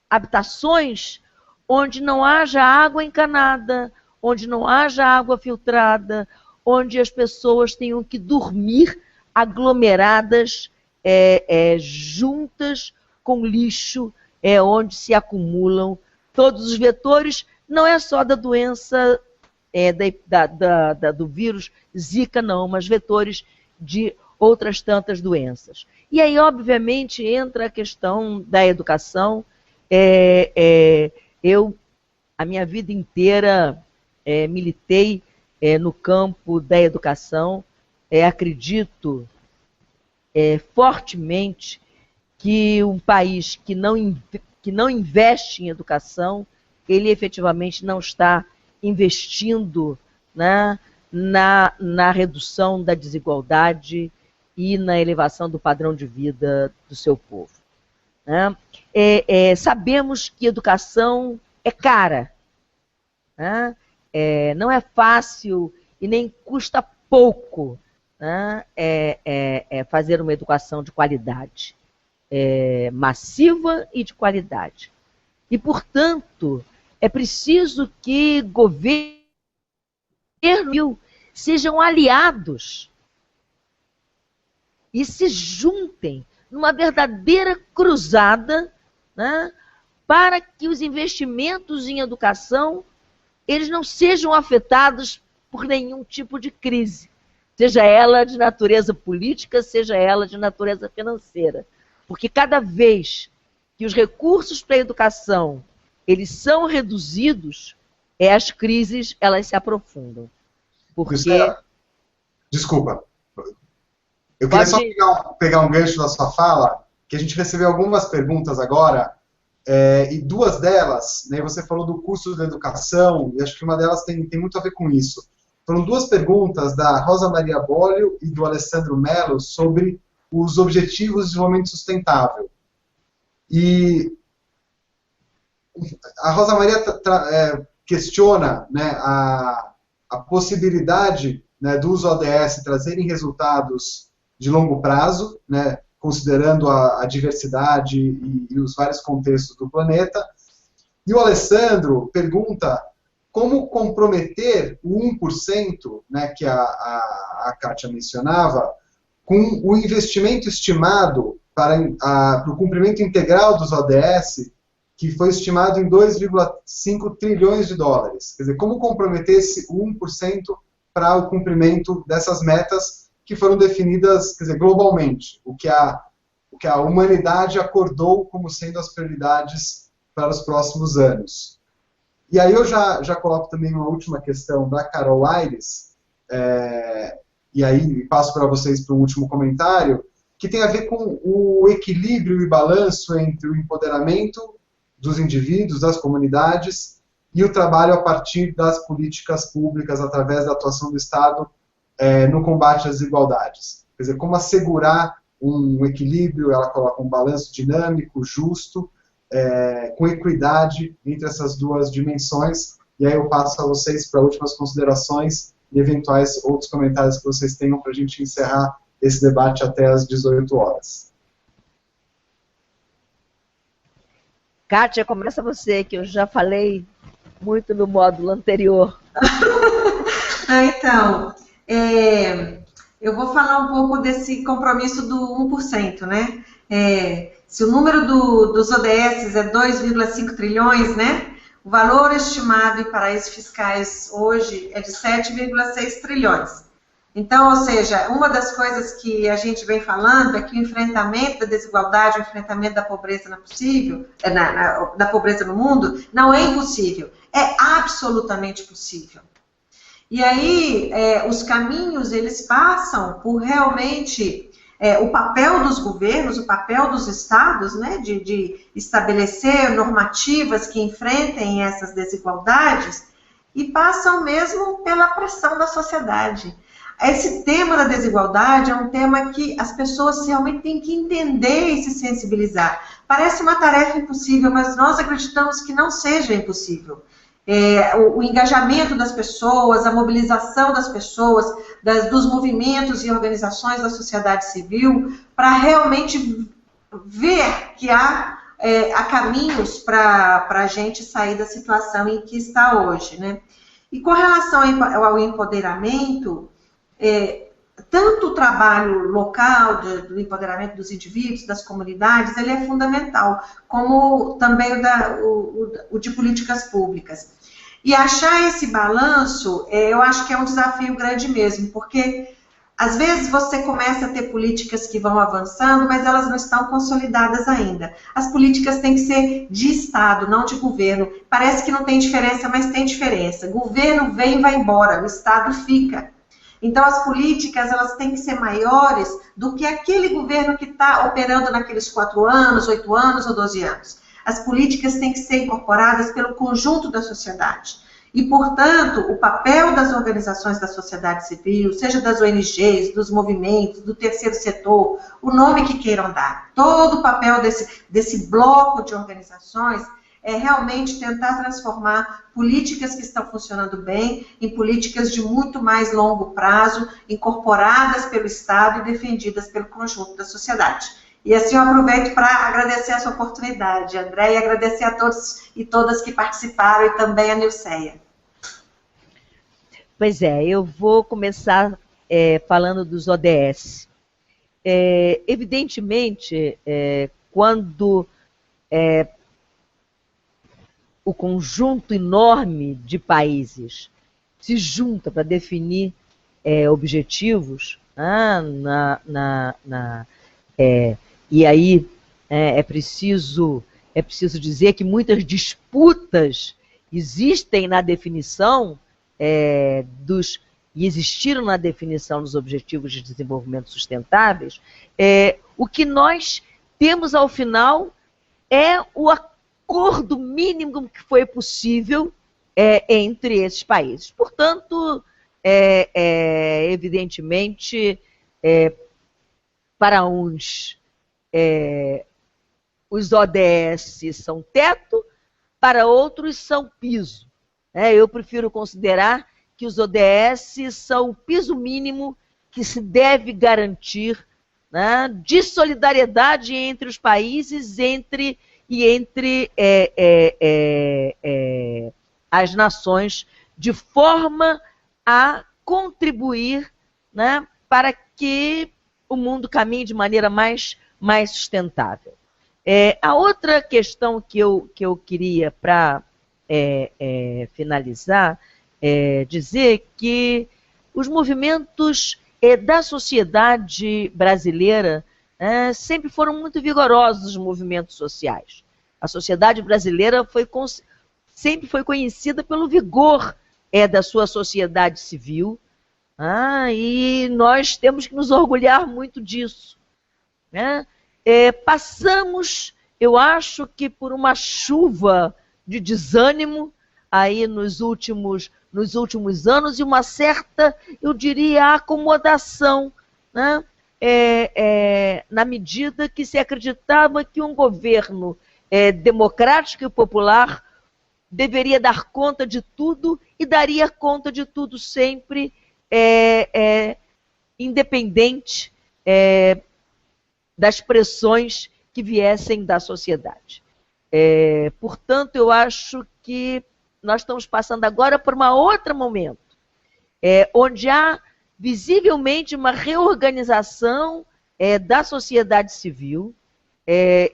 habitações onde não haja água encanada, onde não haja água filtrada, onde as pessoas tenham que dormir aglomeradas, juntas com lixo, onde se acumulam todos os vetores, não é só da doença, do vírus Zika, não, mas vetores de outras tantas doenças. E aí, obviamente, entra a questão da educação. Eu, a minha vida inteira, militei no campo da educação. Acredito fortemente que um país que não investe em educação, ele efetivamente não está investindo, né, na redução da desigualdade e na elevação do padrão de vida do seu povo. Né? Sabemos que educação é cara, né? Não é fácil e nem custa pouco, né, fazer uma educação de qualidade, massiva e de qualidade. E, portanto, é preciso que governo sejam aliados e se juntem numa verdadeira cruzada, né, para que os investimentos em educação eles não sejam afetados por nenhum tipo de crise, seja ela de natureza política, seja ela de natureza financeira. Porque cada vez que os recursos para a educação eles são reduzidos, as crises elas se aprofundam. Porque... Desculpa. Eu queria só pegar um gancho da sua fala, que a gente recebeu algumas perguntas agora, e duas delas, né, você falou do custo da educação, e acho que uma delas tem muito a ver com isso. Foram duas perguntas da Rosa Maria Bolio e do Alessandro Mello sobre os Objetivos de Desenvolvimento Sustentável. E a Rosa Maria questiona, né, a possibilidade, né, dos ODS trazerem resultados de longo prazo, né, considerando a diversidade e os vários contextos do planeta. E o Alessandro pergunta como comprometer o 1%, né, que a Kátia mencionava, com o investimento estimado para o cumprimento integral dos ODS, que foi estimado em 2,5 trilhões de dólares. Quer dizer, como comprometer esse 1% para o cumprimento dessas metas que foram definidas, quer dizer, globalmente, o que a humanidade acordou como sendo as prioridades para os próximos anos. E aí eu já coloco também uma última questão da Carol Aires, e aí passo para vocês para um último comentário, que tem a ver com o equilíbrio e balanço entre o empoderamento dos indivíduos, das comunidades, e o trabalho a partir das políticas públicas, através da atuação do Estado no combate às desigualdades. Quer dizer, como assegurar um equilíbrio, ela coloca um balanço dinâmico, justo, com equidade entre essas duas dimensões. E aí eu passo a vocês para últimas considerações e eventuais outros comentários que vocês tenham para a gente encerrar esse debate até às 18 horas. Kátia, começa você, que eu já falei muito no módulo anterior. Então, eu vou falar um pouco desse compromisso do 1%, né? Se o número dos ODS é 2,5 trilhões, né? O valor estimado em paraísos fiscais hoje é de 7,6 trilhões. Então, ou seja, uma das coisas que a gente vem falando é que o enfrentamento da desigualdade, o enfrentamento da pobreza da pobreza no mundo, não é impossível, é absolutamente possível. E aí, os caminhos, eles passam por realmente o papel dos governos, o papel dos estados, né, de estabelecer normativas que enfrentem essas desigualdades, e passam mesmo pela pressão da sociedade. Esse tema da desigualdade é um tema que as pessoas realmente têm que entender e se sensibilizar. Parece uma tarefa impossível, mas nós acreditamos que não seja impossível. O engajamento das pessoas, a mobilização das pessoas, dos movimentos e organizações da sociedade civil, para realmente ver que há caminhos para a gente sair da situação em que está hoje, né? E com relação ao empoderamento, tanto o trabalho local, do empoderamento dos indivíduos, das comunidades, ele é fundamental, como também o de políticas públicas. E achar esse balanço, eu acho que é um desafio grande mesmo, porque às vezes você começa a ter políticas que vão avançando, mas elas não estão consolidadas ainda. As políticas têm que ser de Estado, não de governo. Parece que não tem diferença, mas tem diferença. Governo vem e vai embora, o Estado fica. Então, as políticas, elas têm que ser maiores do que aquele governo que está operando naqueles 4 anos, 8 anos ou 12 anos. As políticas têm que ser incorporadas pelo conjunto da sociedade. E, portanto, o papel das organizações da sociedade civil, seja das ONGs, dos movimentos, do terceiro setor, o nome que queiram dar, todo o papel desse bloco de organizações é realmente tentar transformar políticas que estão funcionando bem em políticas de muito mais longo prazo, incorporadas pelo Estado e defendidas pelo conjunto da sociedade. E assim eu aproveito para agradecer essa oportunidade, André, e agradecer a todos e todas que participaram e também a Nilceia. Pois é, eu vou começar falando dos ODS. Evidentemente, quando o conjunto enorme de países se junta para definir objetivos, e aí é preciso dizer que muitas disputas existem na definição e existiram na definição dos Objetivos de Desenvolvimento Sustentáveis. O que nós temos ao final é o acordo mínimo que foi possível entre esses países. Portanto, evidentemente, para uns, os ODS são teto, para outros são piso. Eu prefiro considerar que os ODS são o piso mínimo que se deve garantir, né, de solidariedade entre os países entre as nações, de forma a contribuir, né, para que o mundo caminhe de maneira mais sustentável. A outra questão que eu queria, para finalizar, dizer que os movimentos da sociedade brasileira sempre foram muito vigorosos, os movimentos sociais. A sociedade brasileira sempre foi conhecida pelo vigor da sua sociedade civil, e nós temos que nos orgulhar muito disso. Passamos, eu acho que por uma chuva de desânimo aí nos últimos anos e uma certa, eu diria, acomodação, né? Na medida que se acreditava que um governo democrático e popular deveria dar conta de tudo e daria conta de tudo sempre, independente das pressões que viessem da sociedade. Portanto, eu acho que nós estamos passando agora por um outro momento, onde há visivelmente uma reorganização da sociedade civil.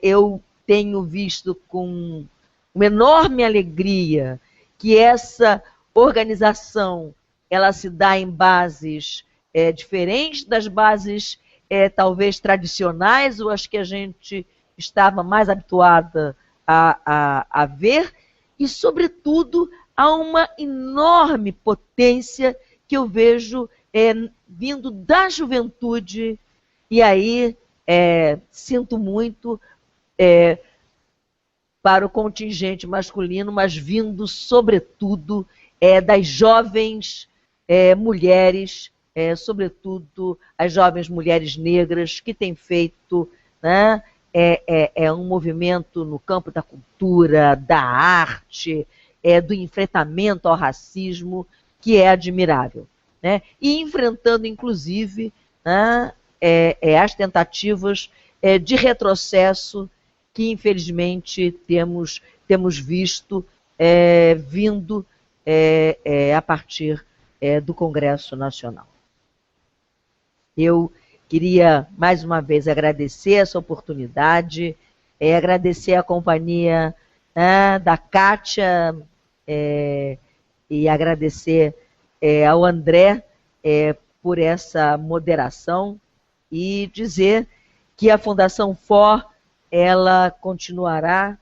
Eu tenho visto com uma enorme alegria que essa organização ela se dá em bases diferentes das bases talvez tradicionais, ou as que a gente estava mais habituada a ver, e, sobretudo, há uma enorme potência que eu vejo vindo da juventude, e aí sinto muito para o contingente masculino, mas vindo, sobretudo, das jovens mulheres, sobretudo as jovens mulheres negras, que têm feito, né, um movimento no campo da cultura, da arte, do enfrentamento ao racismo, que é admirável, né? E enfrentando, inclusive, né, as tentativas de retrocesso que, infelizmente, temos visto vindo a partir do Congresso Nacional. Eu queria, mais uma vez, agradecer essa oportunidade, agradecer a companhia da Kátia e agradecer ao André por essa moderação e dizer que a Fundação FOR ela continuará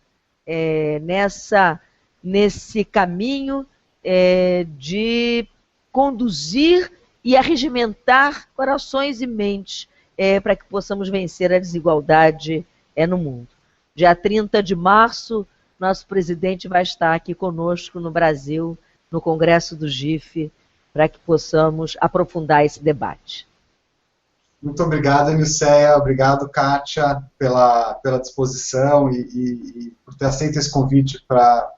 nesse caminho de conduzir e arregimentar corações e mentes para que possamos vencer a desigualdade no mundo. Dia 30 de março, nosso presidente vai estar aqui conosco no Brasil, no Congresso do GIF, para que possamos aprofundar esse debate. Muito obrigado, Nilceia. Obrigado, Kátia, pela disposição e por ter aceito esse convite para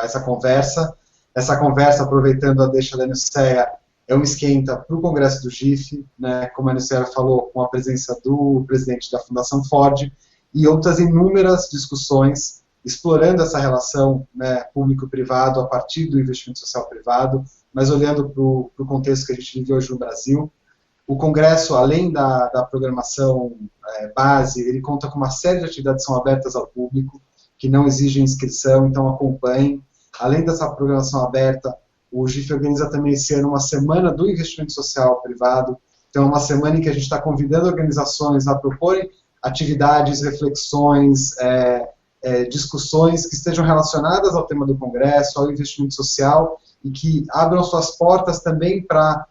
essa conversa. Essa conversa, aproveitando a deixa da Nilceia, é um esquenta para o Congresso do GIF, né, como a Nilceia falou, com a presença do presidente da Fundação Ford e outras inúmeras discussões explorando essa relação, né, público-privado a partir do investimento social privado, mas olhando para o contexto que a gente vive hoje no Brasil. O Congresso, além da programação base, ele conta com uma série de atividades que são abertas ao público, que não exigem inscrição, então acompanhem. Além dessa programação aberta, o GIF organiza também esse ano uma semana do investimento social privado, então é uma semana em que a gente está convidando organizações a proporem atividades, reflexões, discussões que estejam relacionadas ao tema do Congresso, ao investimento social, e que abram suas portas também para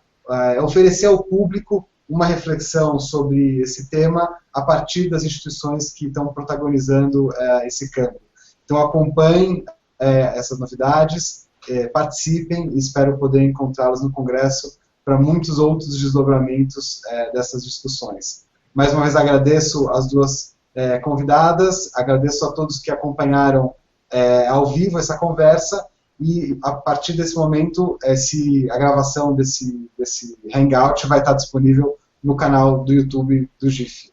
oferecer ao público uma reflexão sobre esse tema a partir das instituições que estão protagonizando esse campo. Então acompanhem essas novidades, participem e espero poder encontrá-los no Congresso para muitos outros desdobramentos dessas discussões. Mais uma vez agradeço as duas convidadas, agradeço a todos que acompanharam ao vivo essa conversa e a partir desse momento a gravação desse Hangout vai estar disponível no canal do YouTube do GIF.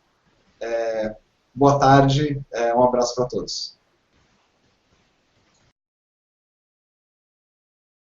Boa tarde, um abraço para todos.